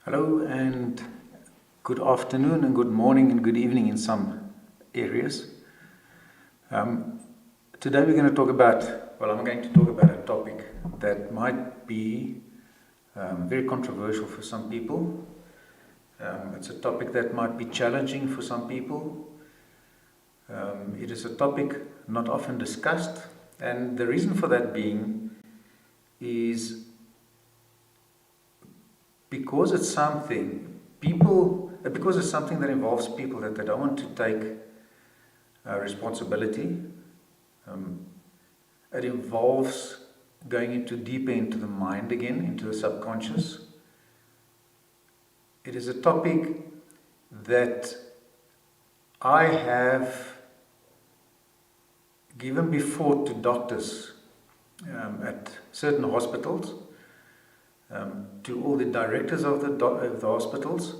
Hello and good afternoon and good morning and good evening in some areas. Today we're going to talk about, I'm going to talk about a topic that might be very controversial for some people. It's a topic that might be challenging for some people. It is a topic not often discussed, and the reason for that being is because it's something that involves people that they don't want to take responsibility. It involves going deeper into the mind again, into the subconscious. It is a topic that I have given before to doctors at certain hospitals, to all the directors of the hospitals,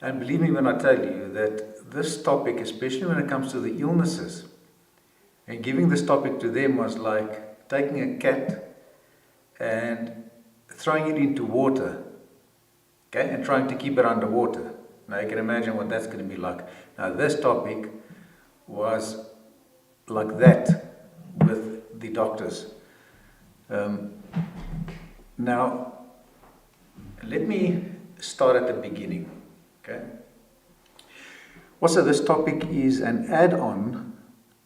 and believe me when I tell you that this topic, especially when it comes to the illnesses, and giving this topic to them was like taking a cat and throwing it into water, okay, and trying to keep it underwater. Now you can imagine what that's going to be like. Now this topic was like that with the doctors. Now, let me start at the beginning. Okay. Also, this topic is an add-on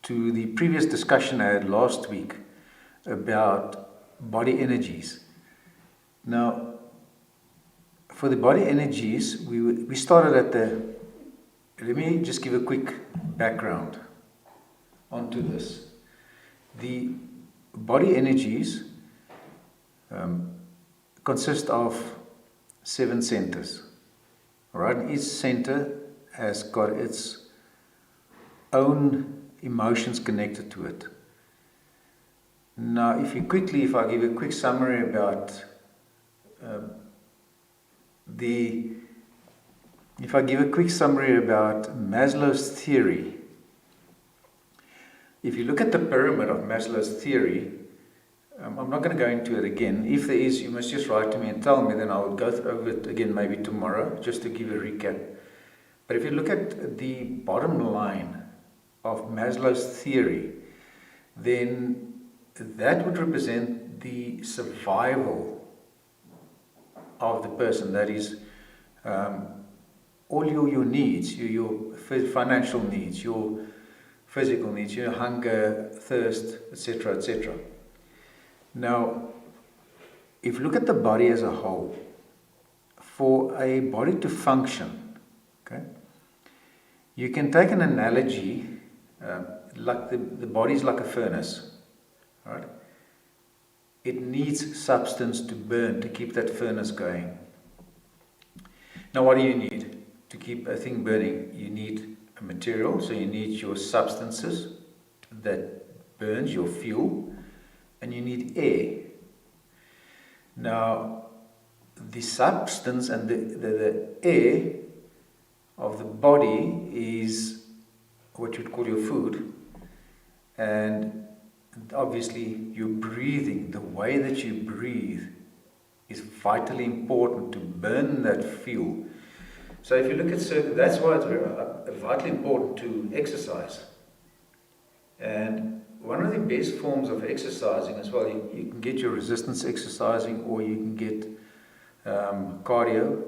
to the previous discussion I had last week about body energies. Now, for the body energies, we started at let me just give a quick background onto this. The body energies consist of 7 centers. All right, each center has got its own emotions connected to it. Now, if I give a quick summary about Maslow's theory. If you look at the pyramid of Maslow's theory, I'm not going to go into it again. If there is, you must just write to me and tell me, then I will go over it again maybe tomorrow, just to give a recap. But if you look at the bottom line of Maslow's theory, then that would represent the survival of the person. That is, all your needs, your financial needs, your physical needs, your hunger, thirst, etc., etc. Now, if you look at the body as a whole, for a body to function, okay, you can take an analogy, like the body is like a furnace, right? It needs substance to burn, to keep that furnace going. Now, what do you need to keep a thing burning? You need a material, so you need your substances that burns, your fuel, and you need air. Now, the substance and the air of the body is what you'd call your food, and obviously your breathing, the way that you breathe is vitally important to burn that fuel. So if you look at that's why it's very vitally important to exercise. And one of the best forms of exercising as well, you can get your resistance exercising, or you can get cardio.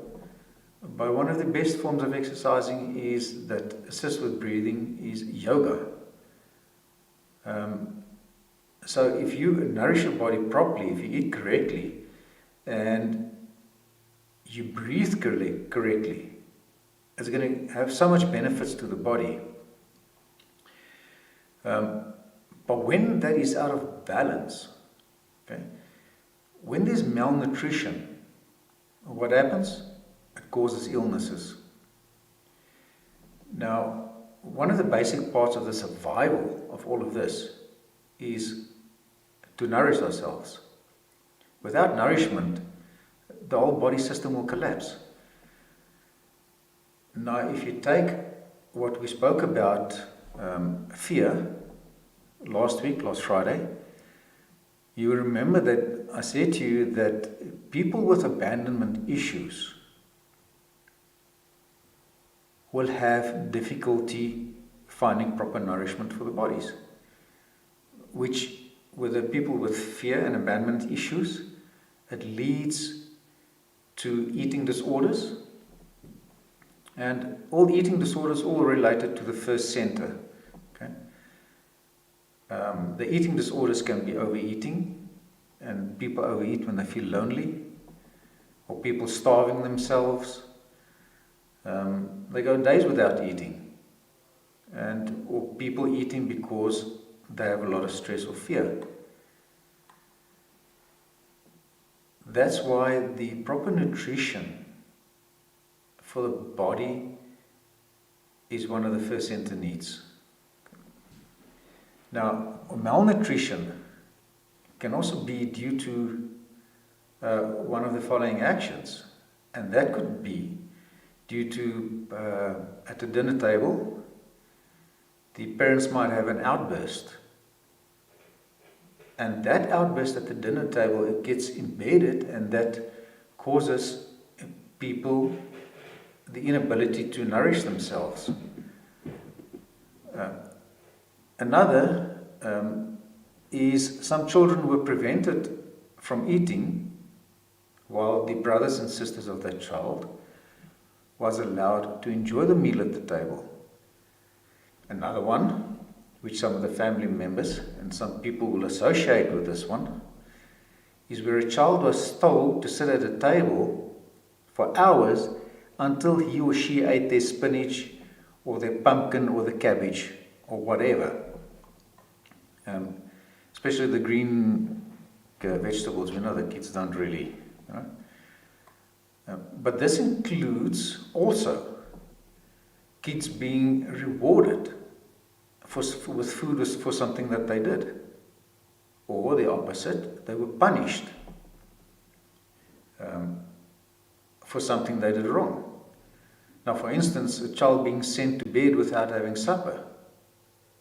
But one of the best forms of exercising is that assists with breathing is yoga. So if you nourish your body properly, if you eat correctly, and you breathe correctly, it's going to have so much benefits to the body. But when that is out of balance, okay, when there's malnutrition, what happens? It causes illnesses. Now, one of the basic parts of the survival of all of this is to nourish ourselves. Without nourishment, the whole body system will collapse. Now, if you take what we spoke about, fear, last Friday, you remember that I said to you that people with abandonment issues will have difficulty finding proper nourishment for the bodies, which with the people with fear and abandonment issues, it leads to eating disorders, and all eating disorders all related to the first center. Okay? The eating disorders can be overeating, and people overeat when they feel lonely, or people starving themselves. They go days without eating, or people eating because they have a lot of stress or fear. That's why the proper nutrition for the body is one of the first center needs. Now, malnutrition can also be due to one of the following actions, and that could be due to at the dinner table, the parents might have an outburst, and that outburst at the dinner table, it gets embedded, and that causes people the inability to nourish themselves. Another is some children were prevented from eating while the brothers and sisters of that child was allowed to enjoy the meal at the table. Another one, which some of the family members and some people will associate with this one, is where a child was told to sit at a table for hours until he or she ate their spinach or their pumpkin or the cabbage or whatever. Especially the green vegetables, we know the kids don't really. But this includes also kids being rewarded with food for something that they did. Or the opposite, they were punished for something they did wrong. Now, for instance, a child being sent to bed without having supper,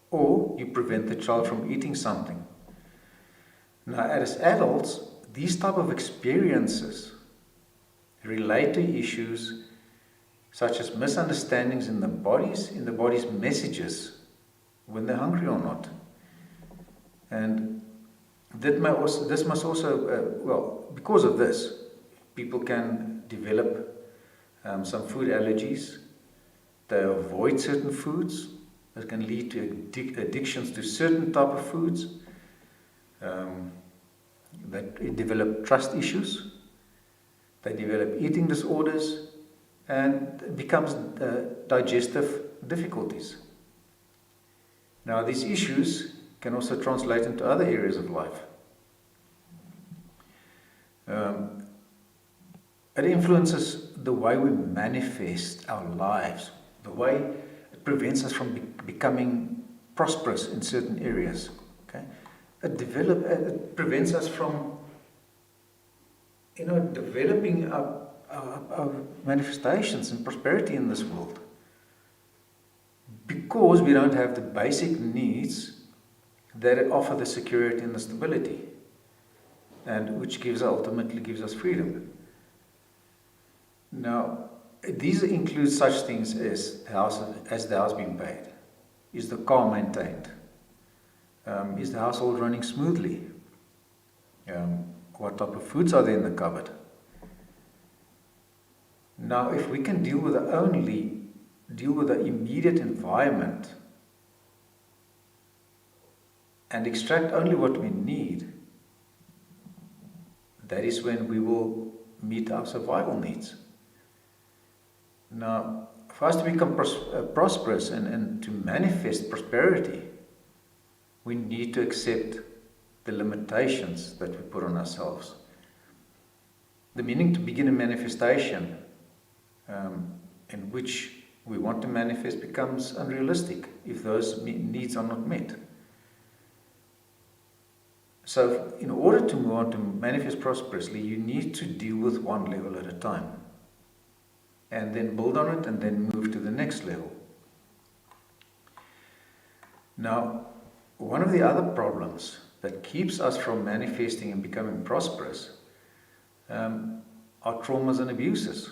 or you prevent the child from eating something. Now, as adults, these type of experiences relate to issues such as misunderstandings in the body's messages when they're hungry or not. And this must also, because of this, people can develop some food allergies. They avoid certain foods. That can lead to addictions to certain type of foods. That develop trust issues. They develop eating disorders, and it becomes digestive difficulties. Now, these issues can also translate into other areas of life. It influences the way we manifest our lives, the way it prevents us from becoming prosperous in certain areas. Okay? It prevents us from developing our manifestations and prosperity in this world. Because we don't have the basic needs that offer the security and the stability, and which ultimately gives us freedom. Now, these include such things as the house being paid. Is the car maintained? Is the household running smoothly? What type of foods are there in the cupboard? Now, if we can deal with the immediate environment and extract only what we need, that is when we will meet our survival needs. Now, for us to become prosperous and to manifest prosperity, we need to accept the limitations that we put on ourselves. The meaning to begin a manifestation in which we want to manifest becomes unrealistic if those needs are not met. So in order to move on to manifest prosperously, you need to deal with one level at a time, and then build on it, and then move to the next level. Now, one of the other problems that keeps us from manifesting and becoming prosperous are traumas and abuses.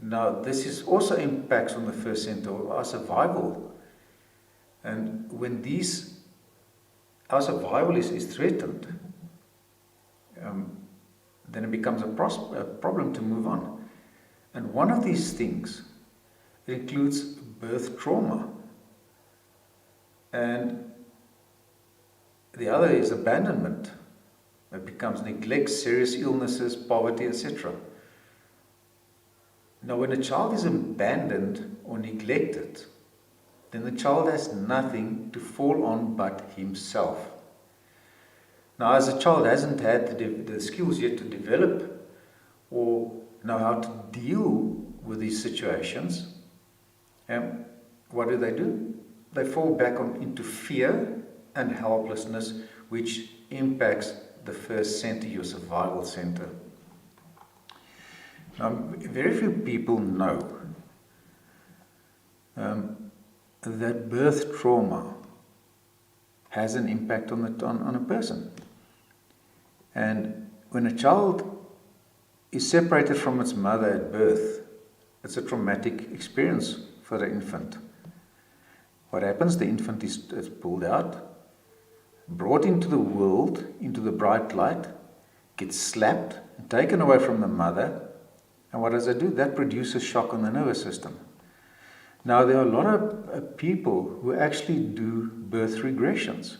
Now, this is also impacts on the first center, our survival. And when our survival is threatened, then it becomes a problem to move on. And one of these things includes birth trauma. And the other is abandonment. It becomes neglect, serious illnesses, poverty, etc. Now, when a child is abandoned or neglected, then the child has nothing to fall on but himself. Now, as a child hasn't had the skills yet to develop or know how to deal with these situations, what do? They fall back into fear and helplessness, which impacts the first center, your survival center. Now, very few people know that birth trauma has an impact on a person. And when a child is separated from its mother at birth, it's a traumatic experience for the infant. What happens? The infant is pulled out, brought into the world, into the bright light, gets slapped and taken away from the mother. And what does it do? That produces shock on the nervous system. Now, there are a lot of people who actually do birth regressions,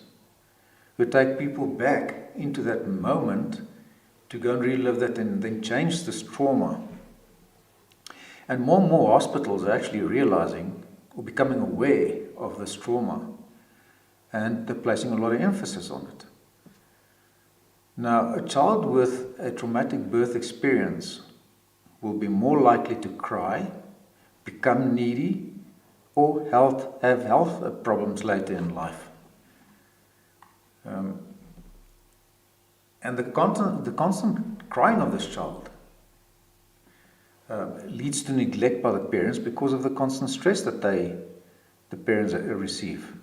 who take people back into that moment to go and relive that and then change this trauma. And more hospitals are actually realizing or becoming aware of this trauma, and they're placing a lot of emphasis on it. Now, a child with a traumatic birth experience will be more likely to cry, become needy, or have health problems later in life. And the constant crying of this child leads to neglect by the parents because of the constant stress that the parents receive.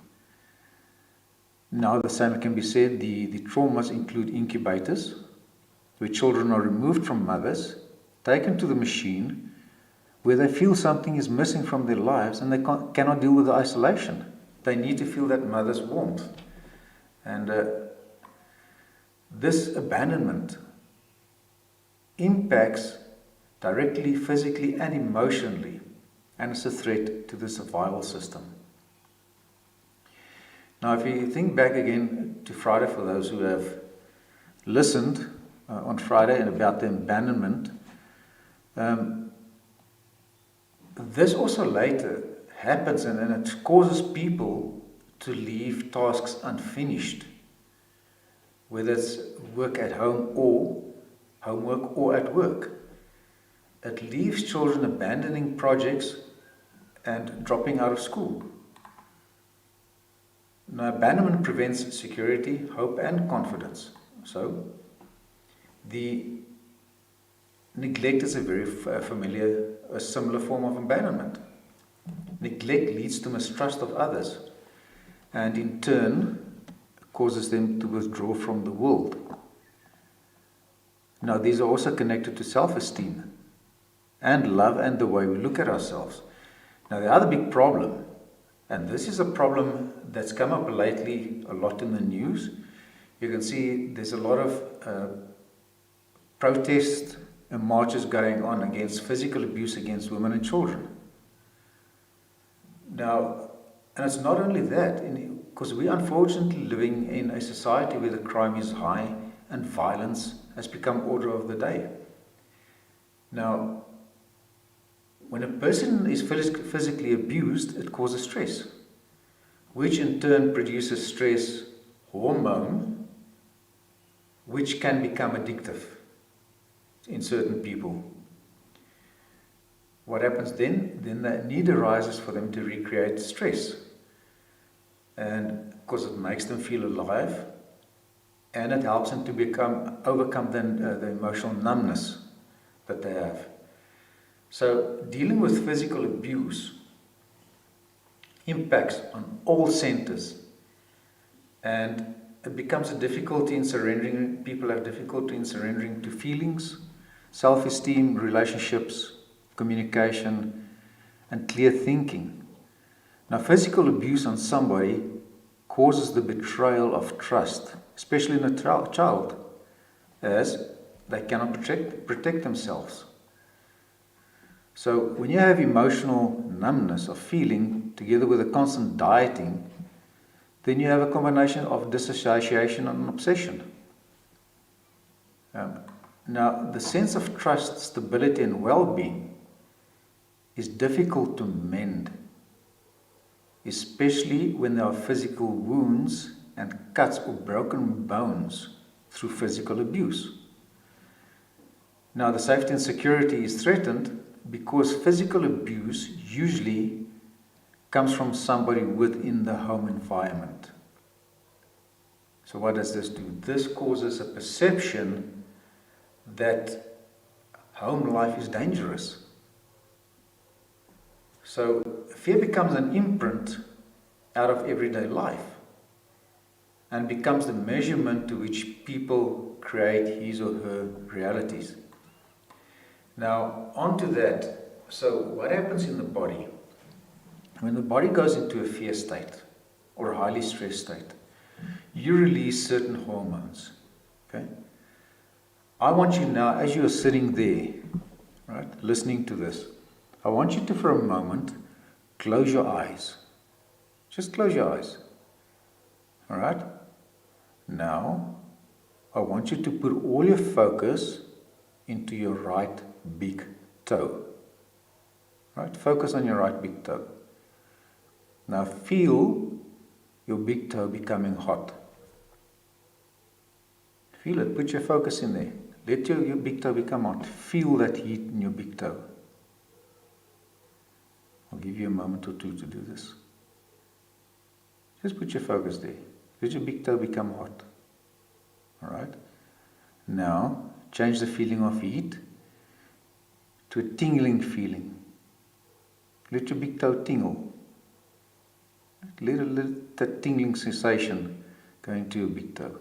Now, the same can be said, the traumas include incubators, where children are removed from mothers, taken to the machine, where they feel something is missing from their lives and they cannot deal with the isolation. They need to feel that mother's warmth. And this abandonment impacts directly, physically and emotionally, and it's a threat to the survival system. Now, if you think back again to Friday, for those who have listened on Friday and about the abandonment, this also later happens and it causes people to leave tasks unfinished, whether it's work at home or homework or at work. It leaves children abandoning projects and dropping out of school. Now, abandonment prevents security, hope, and confidence. So, the neglect is a very a similar form of abandonment. Neglect leads to mistrust of others, and in turn causes them to withdraw from the world. Now, these are also connected to self-esteem and love and the way we look at ourselves. Now, the other big problem, and this is a problem that's come up lately a lot in the news, you can see there's a lot of protests and marches going on against physical abuse against women and children. Now, and it's not only that, because we're unfortunately living in a society where the crime is high and violence has become order of the day. Now, when a person is physically abused, it causes stress, which in turn produces stress hormone, which can become addictive in certain people. What happens then? Then the need arises for them to recreate stress, and because it makes them feel alive, and it helps them to overcome the emotional numbness that they have. So dealing with physical abuse impacts on all centers, and it becomes a difficulty in surrendering. People have difficulty in surrendering to feelings, self-esteem, relationships, communication, and clear thinking. Now, physical abuse on somebody causes the betrayal of trust, especially in a child, as they cannot protect themselves. So when you have emotional numbness of feeling together with a constant dieting, then you have a combination of disassociation and obsession. Now, the sense of trust, stability, and well-being is difficult to mend, especially when there are physical wounds and cuts or broken bones through physical abuse. Now, the safety and security is threatened because physical abuse usually comes from somebody within the home environment. So what does this do? This causes a perception that home life is dangerous. So fear becomes an imprint out of everyday life and becomes the measurement to which people create his or her realities. Now, onto that. So what happens in the body? When the body goes into a fear state or a highly stressed state, you release certain hormones. Okay? I want you now, as you are sitting there, right, listening to this, I want you to, for a moment, close your eyes. Just close your eyes. All right? Now, I want you to put all your focus into your right big toe. Right? Focus on your right big toe. Now feel your big toe becoming hot. Feel it. Put your focus in there. Let your big toe become hot. Feel that heat in your big toe. I'll give you a moment or two to do this. Just put your focus there. Let your big toe become hot. Alright? Now, change the feeling of heat to a tingling feeling. Let your big toe tingle. Let that tingling sensation go into your big toe.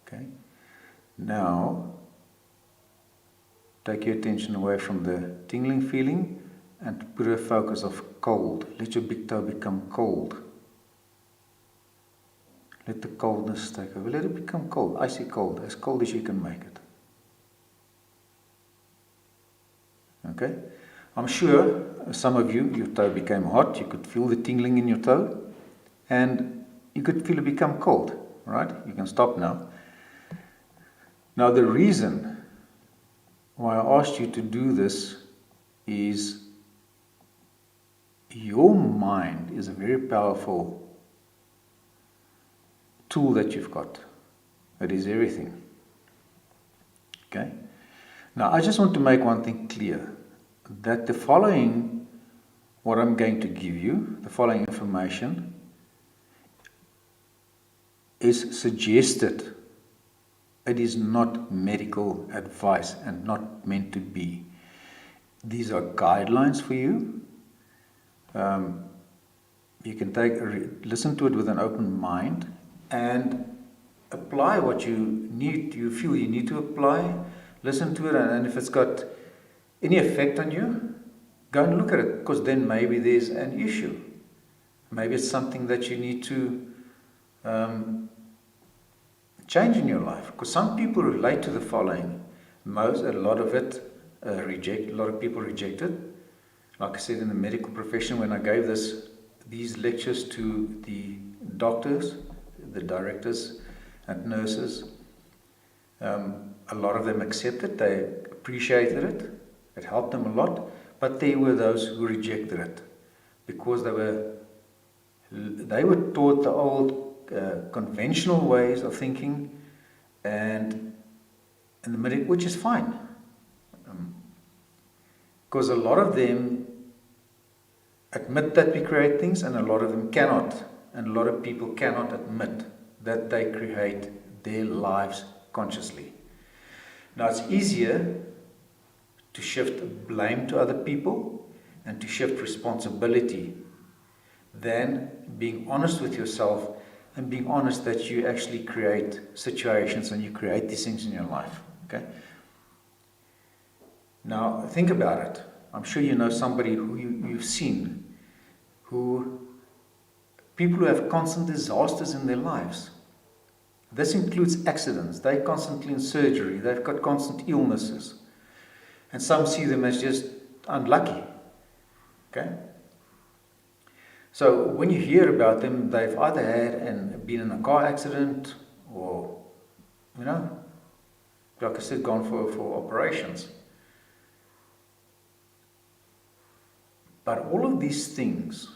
Okay? Now, take your attention away from the tingling feeling and put a focus of cold. Let your big toe become cold. Let the coldness take over. Let it become cold, icy cold, as cold as you can make it. Okay? I'm sure some of you, your toe became hot. You could feel the tingling in your toe. And you could feel it become cold. Right? You can stop now. Now the reason why I asked you to do this is your mind is a very powerful tool that you've got. It is everything. Okay? Now I just want to make one thing clear, that the following, what I'm going to give you, the following information, is suggested. It is not medical advice and not meant to be. These are guidelines for you. You can listen to it with an open mind and apply what you feel you need to apply. Listen to it, and if it's got any effect on you, go and look at it, because then maybe there's an issue. Maybe it's something that you need to change in your life. Because some people relate to the following. A lot of people reject it. Like I said, in the medical profession, when I gave these lectures to the doctors, the directors and nurses, a lot of them accepted. They appreciated it. It helped them a lot. But there were those who rejected it because they were taught the old conventional ways of thinking, and in the middle, which is fine, because a lot of them admit that we create things, and a lot of them cannot, and a lot of people cannot admit that they create their lives consciously. Now it's easier to shift blame to other people and to shift responsibility than being honest with yourself and being honest that you actually create situations and you create these things in your life. Okay? Now, think about it. I'm sure you know somebody who you've seen, people who have constant disasters in their lives. This includes accidents. They're constantly in surgery. They've got constant illnesses. And some see them as just unlucky. Okay? So when you hear about them, they've either had and been in a car accident or, like I said, gone for operations. But all of these things,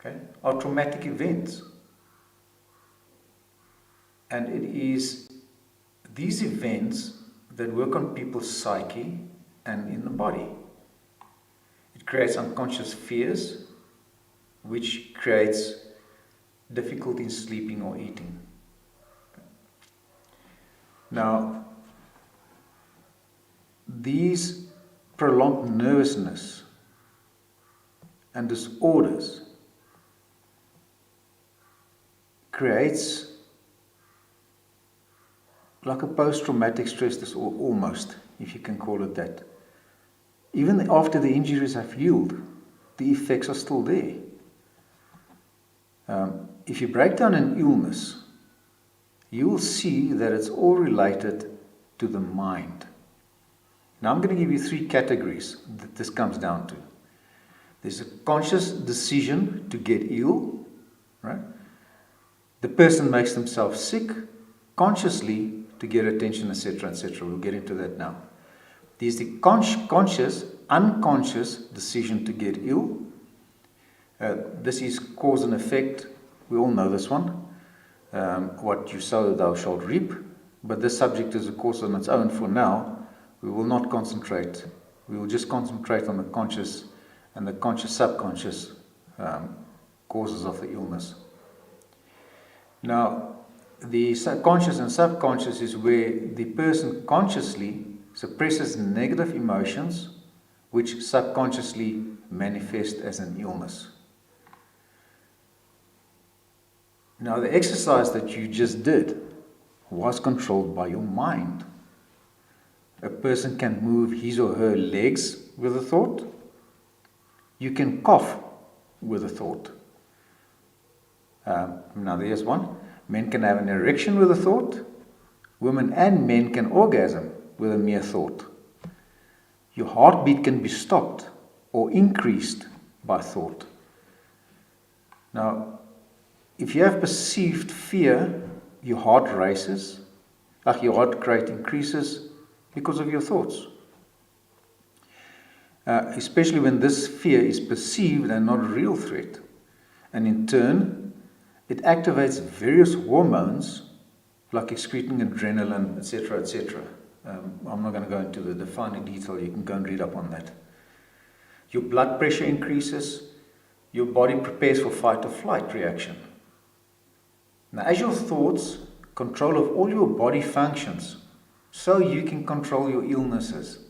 okay, are traumatic events. And it is these events that work on people's psyche and in the body. It creates unconscious fears, which creates difficulty in sleeping or eating. Now, these prolonged nervousness and disorders creates like a post-traumatic stress disorder, almost, if you can call it that. Even after the injuries have healed, the effects are still there. If you break down an illness, you will see that it's all related to the mind. Now I'm going to give you 3 categories that this comes down to. There's a conscious decision to get ill, right? The person makes themselves sick consciously to get attention, etc., etc. We'll get into that now. There's the conscious, unconscious decision to get ill. This is cause and effect. We all know this one. What you sow, thou shalt reap. But this subject is a course on its own for now. We will not concentrate. We will just concentrate on the conscious and the conscious, subconscious causes of the illness. Now, the conscious and subconscious is where the person consciously suppresses negative emotions which subconsciously manifest as an illness. Now, the exercise that you just did was controlled by your mind. A person can move his or her legs with a thought. You can cough with a thought. Now, there's one. Men can have an erection with a thought. Women and men can orgasm with a mere thought. Your heartbeat can be stopped or increased by thought. Now, if you have perceived fear, your heart races, your heart rate increases because of your thoughts. Especially when this fear is perceived and not a real threat. And in turn, it activates various hormones like excreting adrenaline, etc., etc. I'm not going to go into the defining detail. You can go and read up on that. Your blood pressure increases. Your body prepares for fight or flight reaction. Now, as your thoughts control of all your body functions, so you can control your illnesses.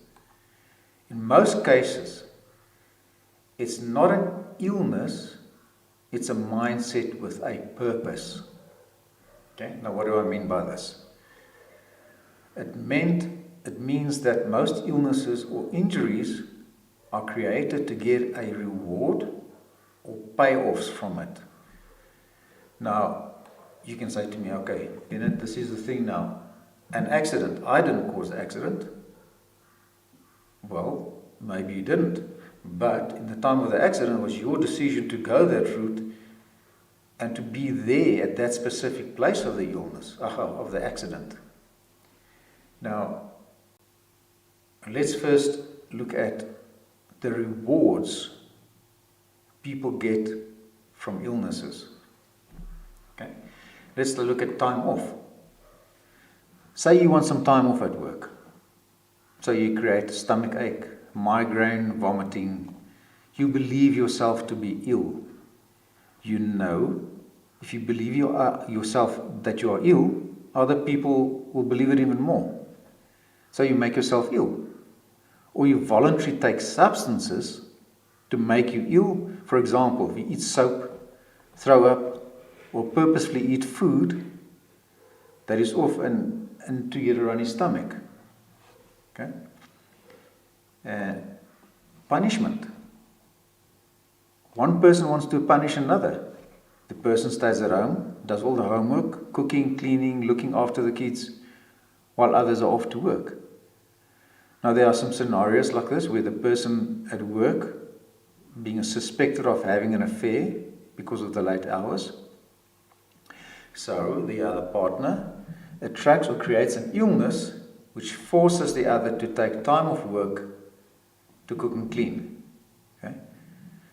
In most cases, it's not an illness, it's a mindset with a purpose. Okay, now what do I mean by this? It means that most illnesses or injuries are created to get a reward or payoffs from it. Now, you can say to me, okay, Bennett, this is the thing now. An accident, I didn't cause the accident. Well, maybe you didn't. But in the time of the accident, it was your decision to go that route and to be there at that specific place of the illness, of the accident. Now, let's first look at the rewards people get from illnesses. Okay? Let's look at time off. Say you want some time off at work. So you create stomach ache, migraine, vomiting. You believe yourself to be ill. You know, if you believe yourself that you are ill, other people will believe it even more. So you make yourself ill. Or you voluntarily take substances to make you ill. For example, if you eat soap, throw up, or purposefully eat food that is off and to get a runny stomach. Okay? punishment. One person wants to punish another. The person stays at home, does all the homework, cooking, cleaning, looking after the kids, while others are off to work. Now there are some scenarios like this where the person at work being suspected of having an affair because of the late hours. So the other partner attracts or creates an illness which forces the other to take time off work to cook and clean. Okay?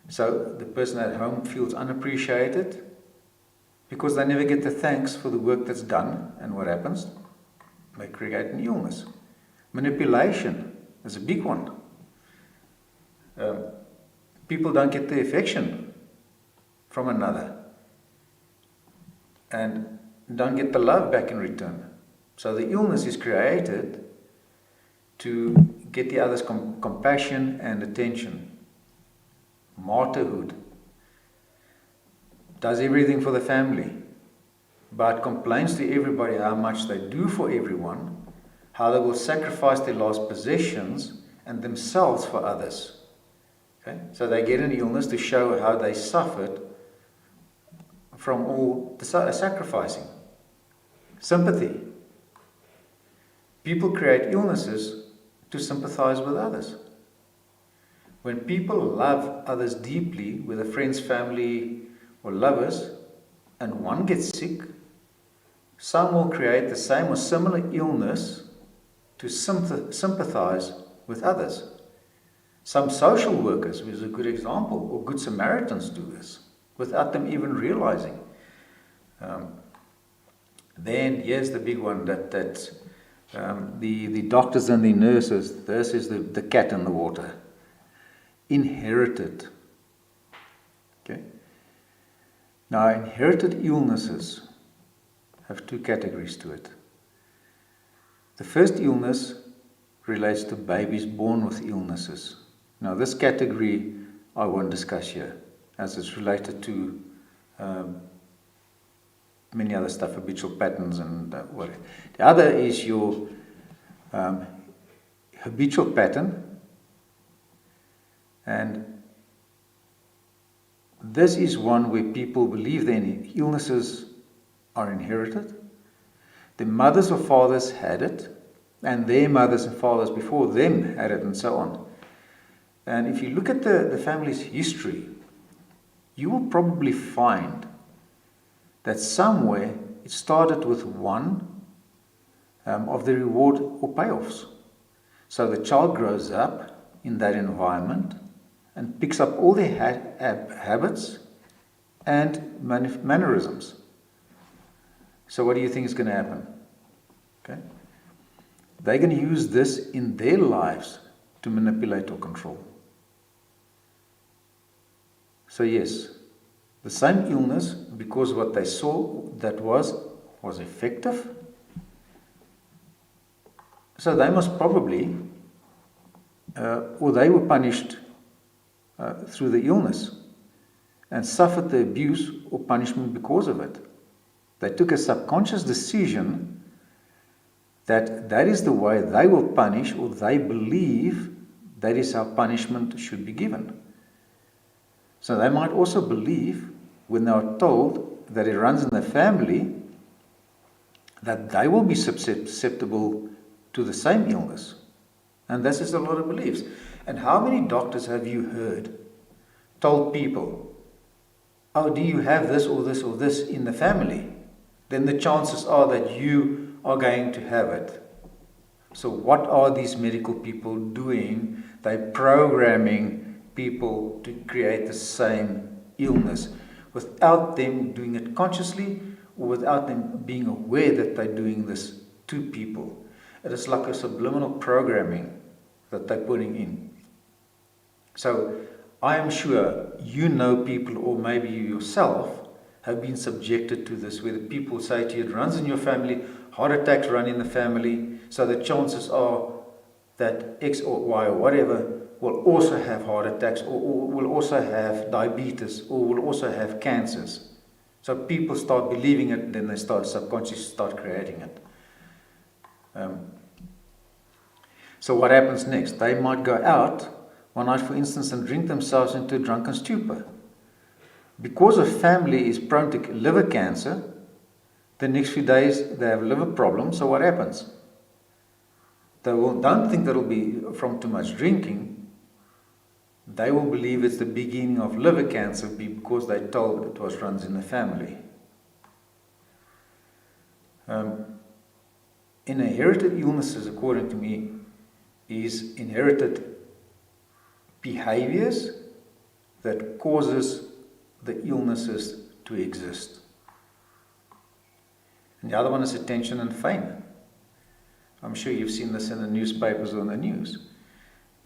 So the person at home feels unappreciated because they never get the thanks for the work that's done. And what happens? They create an illness. Manipulation is a big one. People don't get the affection from another and don't get the love back in return. So the illness is created to get the other's compassion and attention. Martyrhood. Does everything for the family, but complains to everybody how much they do for everyone, how they will sacrifice their last possessions and themselves for others. Okay? So they get an illness to show how they suffered from all the sacrificing. Sympathy. People create illnesses to sympathize with others. When people love others deeply, whether friends, family, or lovers, and one gets sick, some will create the same or similar illness to sympathize with others. Some social workers, which is a good example, or good Samaritans do this without them even realizing. Then here's the big one that the doctors and the nurses, this is the cat in the water. Inherited. Okay. Now, inherited illnesses have two categories to it. The first illness relates to babies born with illnesses. Now, this category I won't discuss here, as it's related to many other stuff, habitual patterns and whatever. The other is your habitual pattern, and this is one where people believe their illnesses are inherited. The mothers or fathers had it, and their mothers and fathers before them had it, and so on. And if you look at the family's history, you will probably find that somewhere it started with one of the reward or payoffs. So the child grows up in that environment and picks up all their habits and mannerisms. So what do you think is going to happen? Okay? They're going to use this in their lives to manipulate or control. So yes, the same illness, because what they saw that was effective. So they must probably, or they were punished through the illness and suffered the abuse or punishment because of it. They took a subconscious decision that is the way they will punish, or they believe that is how punishment should be given. So they might also believe, when they are told that it runs in the family, that they will be susceptible to the same illness. And this is a lot of beliefs. And how many doctors have you heard told people, oh, do you have this or this or this in the family? Then the chances are that you are going to have it. So what are these medical people doing? They're programming people to create the same illness without them doing it consciously, or without them being aware that they're doing this to people. It is like a subliminal programming that they're putting in. So I am sure you know people, or maybe you yourself have been subjected to this, where the people say to you, it runs in your family, heart attacks run in the family, so the chances are that X or Y or whatever will also have heart attacks, or will also have diabetes, or will also have cancers. So people start believing it, then they start subconsciously start creating it. So what happens next? They might go out one night, for instance, and drink themselves into a drunken stupor. Because a family is prone to liver cancer, the next few days they have liver problems. So what happens? Don't think that it'll be from too much drinking. They will believe it's the beginning of liver cancer because they told it was runs in the family. Inherited illnesses, according to me, is inherited behaviors that causes the illnesses to exist. And the other one is attention and fame. I'm sure you've seen this in the newspapers or in the news.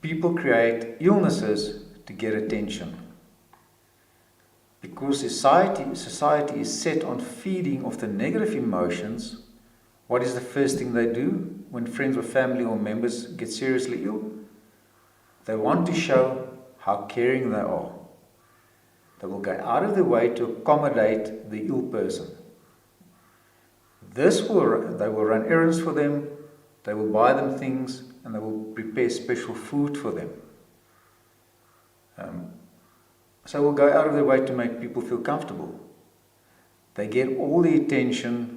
People create illnesses to get attention. Because society is set on feeding off the negative emotions, what is the first thing they do when friends or family or members get seriously ill? They want to show how caring they are. They will go out of their way to accommodate the ill person. They will run errands for them, they will buy them things, and they will prepare special food for them. So we'll go out of their way to make people feel comfortable. They get all the attention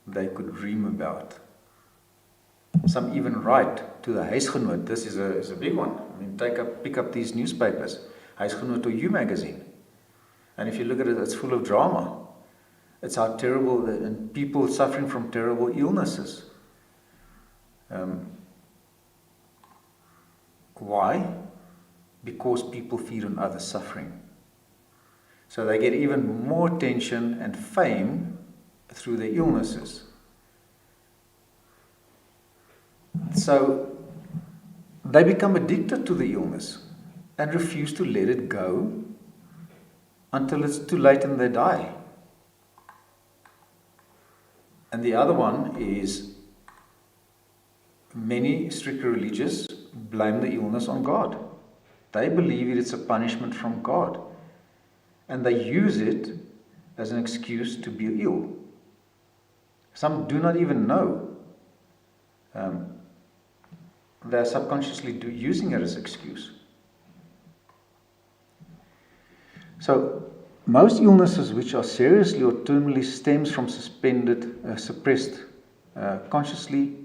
they could dream about. Some even write to the Huisgenoot. This is a big one. I mean, pick up these newspapers, Huisgenoot or You magazine. And if you look at it, it's full of drama. It's how terrible, and people suffering from terrible illnesses. Why? Because people feed on others' suffering. So they get even more attention and fame through their illnesses. So they become addicted to the illness and refuse to let it go until it's too late and they die. And the other one is many strictly religious blame the illness on God. They believe it's a punishment from God. And they use it as an excuse to be ill. Some do not even know. They're subconsciously using it as an excuse. So, most illnesses which are seriously or terminally stems from suppressed consciously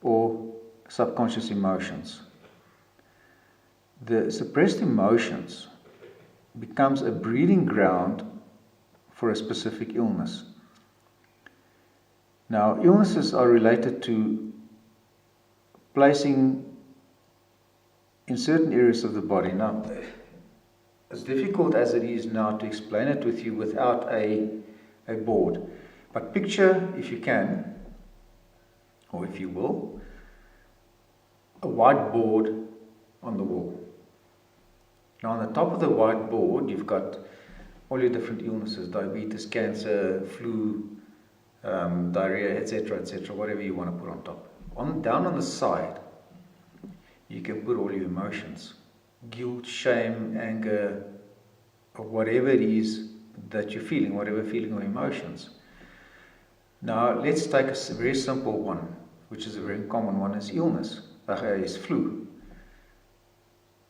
or subconscious emotions. The suppressed emotions becomes a breeding ground for a specific illness. Now, illnesses are related to placing in certain areas of the body. Now, as difficult as it is now to explain it with you without a board, but picture, if you can, or if you will, a whiteboard on the wall. Now, on the top of the whiteboard, you've got all your different illnesses: diabetes, cancer, flu, diarrhea, etc., whatever you want to put on top. Down on the side, you can put all your emotions: guilt, shame, anger, or whatever it is that you're feeling, whatever feeling or emotions. Now, let's take a very simple one, which is a very common one, is illness, is flu.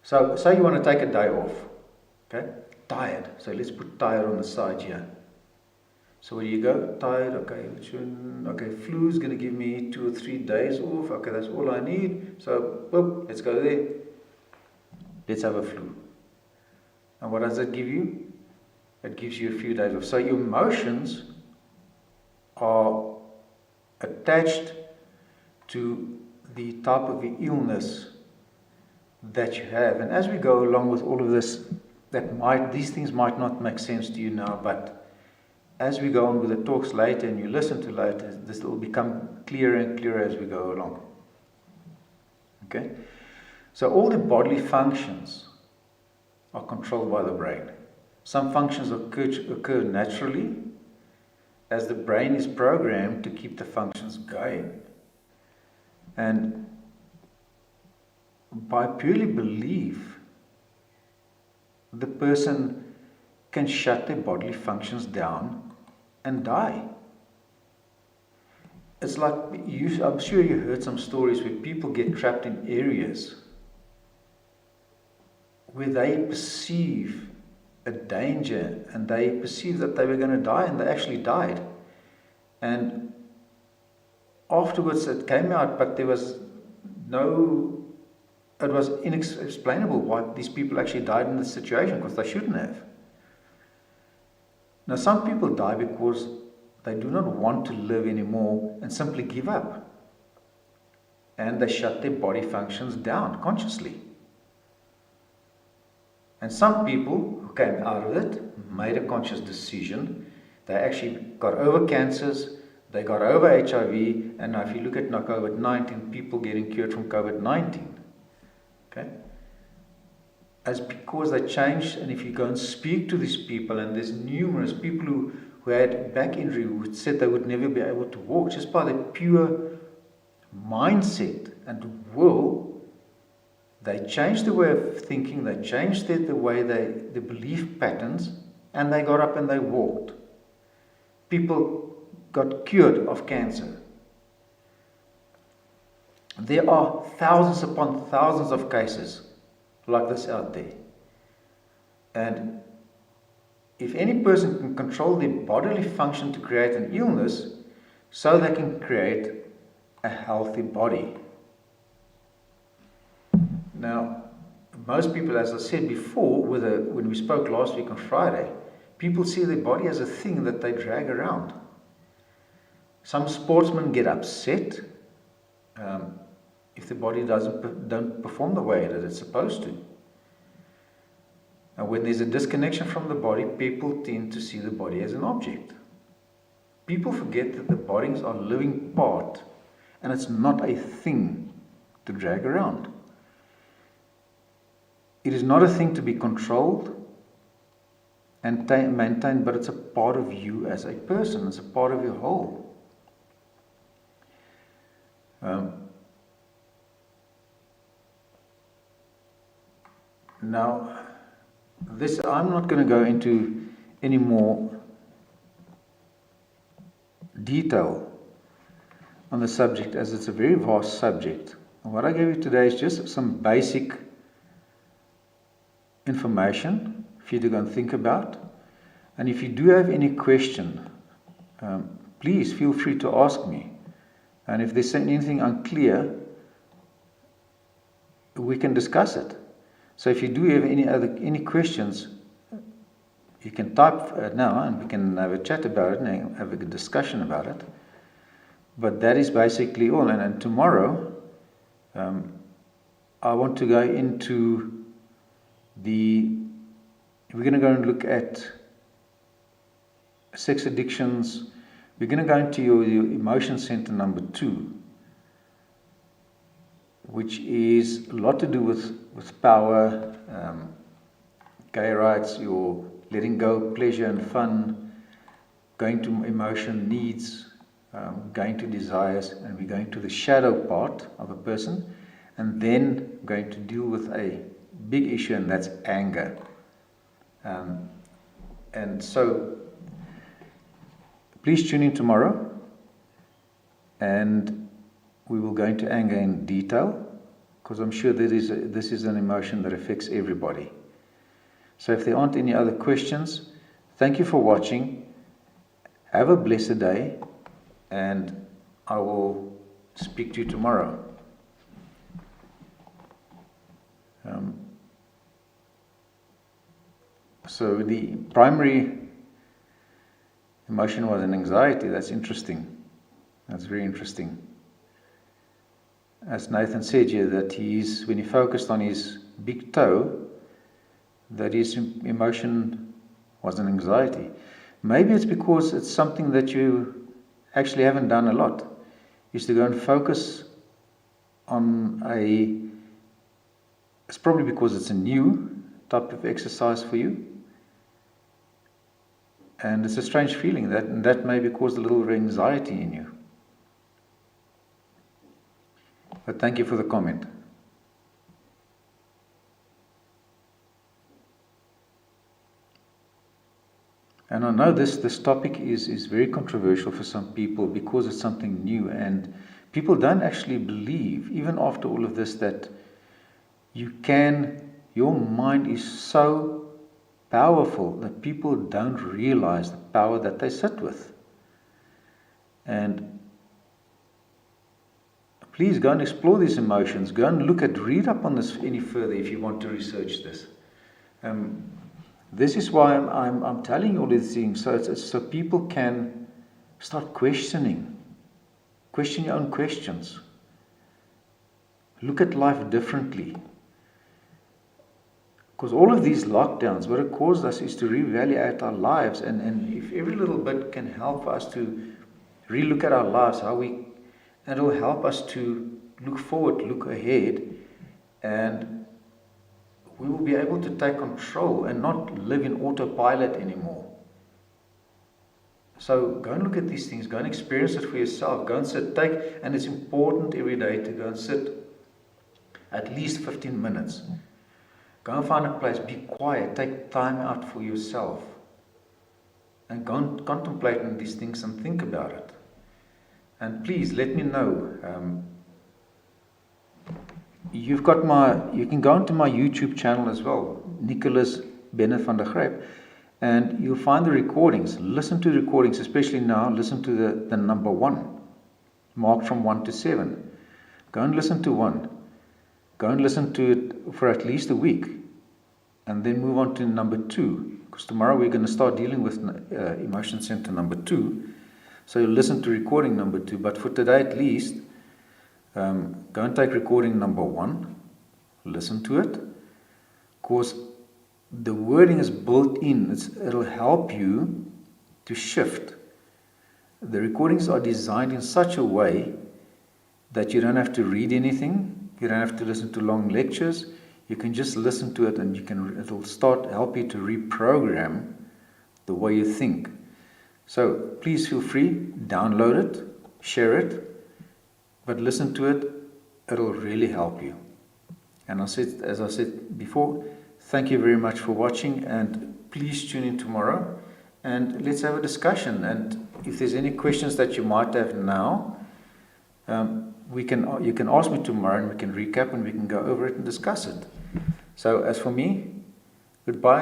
So, say you want to take a day off, okay? Tired. So let's put tired on the side here. So where you go, tired, okay, flu is going to give me 2 or 3 days off, okay, that's all I need. So, boop, let's go there. Let's have a flu. And what does that give you? It gives you a few days off. So your emotions are attached to the type of illness that you have. And as we go along with all of this, these things might not make sense to you now, but as we go on with the talks later and you listen to later, this will become clearer and clearer as we go along. Okay? So all the bodily functions are controlled by the brain. Some functions occur naturally as the brain is programmed to keep the functions going. And by purely belief, the person can shut their bodily functions down and die. it's like, I'm sure you heard some stories where people get trapped in areas where they perceive a danger and they perceive that they were going to die, and they actually died. And afterwards it came out, but there was it was inexplainable why these people actually died in this situation, because they shouldn't have. Now, some people die because they do not want to live anymore and simply give up. And they shut their body functions down consciously. And some people who came out of it made a conscious decision. They actually got over cancers, they got over HIV, and now if you look at now COVID-19, people getting cured from COVID-19. Okay? As because they changed, and if you go and speak to these people, and there's numerous people who had back injury who said they would never be able to walk just by their pure mindset and will. They changed the way of thinking, they changed the way the belief patterns, and they got up and they walked. People got cured of cancer. There are thousands upon thousands of cases like this out there. And if any person can control their bodily function to create an illness, so they can create a healthy body. Now, most people, as I said before, when we spoke last week on Friday, people see their body as a thing that they drag around. Some sportsmen get upset if the body don't perform the way that it's supposed to. And when there's a disconnection from the body, people tend to see the body as an object. People forget that the bodies are a living part, and it's not a thing to drag around. It is not a thing to be controlled and maintained, but it's a part of you as a person. It's a part of your whole. Now, I'm not going to go into any more detail on the subject, as it's a very vast subject. And what I gave you today is just some basic information for you to go and think about. And if you do have any question, please feel free to ask me. And if there's anything unclear, we can discuss it. So if you do have any questions, you can type now and we can have a chat about it and have a good discussion about it. But that is basically all. And tomorrow, I want to go into we're going to go and look at sex addictions. We're going to go into your emotion center number 2, which is a lot to do with power, gay rights, your letting go, pleasure and fun, going to emotion needs, going to desires, and we're going to the shadow part of a person, and then going to deal with a big issue, and that's anger. And so please tune in tomorrow, and we will go into anger in detail, because I'm sure this is an emotion that affects everybody. So if there aren't any other questions, thank you for watching. Have a blessed day, and I will speak to you tomorrow. So the primary emotion was an anxiety. That's interesting. That's very interesting. As Nathan said here, that when he focused on his big toe, that his emotion was an anxiety. Maybe it's because it's something that you actually haven't done a lot. Is to go and focus on it's probably because it's a new type of exercise for you. And it's a strange feeling that maybe caused a little anxiety in you. But thank you for the comment. And I know this topic is very controversial for some people because it's something new, and people don't actually believe, even after all of this, that your mind is so powerful that people don't realize the power that they sit with. And please go and explore these emotions. Go and read up on this any further if you want to research this. This is why I'm telling you all these things, so people can start question your own questions. Look at life differently. Because all of these lockdowns, what it caused us is to reevaluate our lives, and if every little bit can help us to relook at our lives, it will help us to look forward, look ahead, and we will be able to take control and not live in autopilot anymore. So go and look at these things, go and experience it for yourself, go and sit, and it's important every day to go and sit at least 15 minutes. Go and find a place, be quiet, take time out for yourself, and go and contemplate on these things and think about it. And please let me know. You can go onto my YouTube channel as well, Nicholas Bennett van der Gryp, and you'll find the recordings. Listen to the recordings, especially now. Listen to the number 1, marked from 1 to 7. Go and listen to 1. Go and listen to it for at least a week, and then move on to number 2, because tomorrow we're going to start dealing with Emotion Center number 2. So you'll listen to recording number 2, but for today at least, go and take recording number 1, listen to it, because the wording is built in. It'll help you to shift. The recordings are designed in such a way that you don't have to read anything, you don't have to listen to long lectures, you can just listen to it, and it'll help you to reprogram the way you think. So please feel free, download it, share it, but listen to it. It'll really help you. And as I said before, thank you very much for watching, and please tune in tomorrow and let's have a discussion. And if there's any questions that you might have now, you can ask me tomorrow, and we can recap and we can go over it and discuss it. So as for me, goodbye.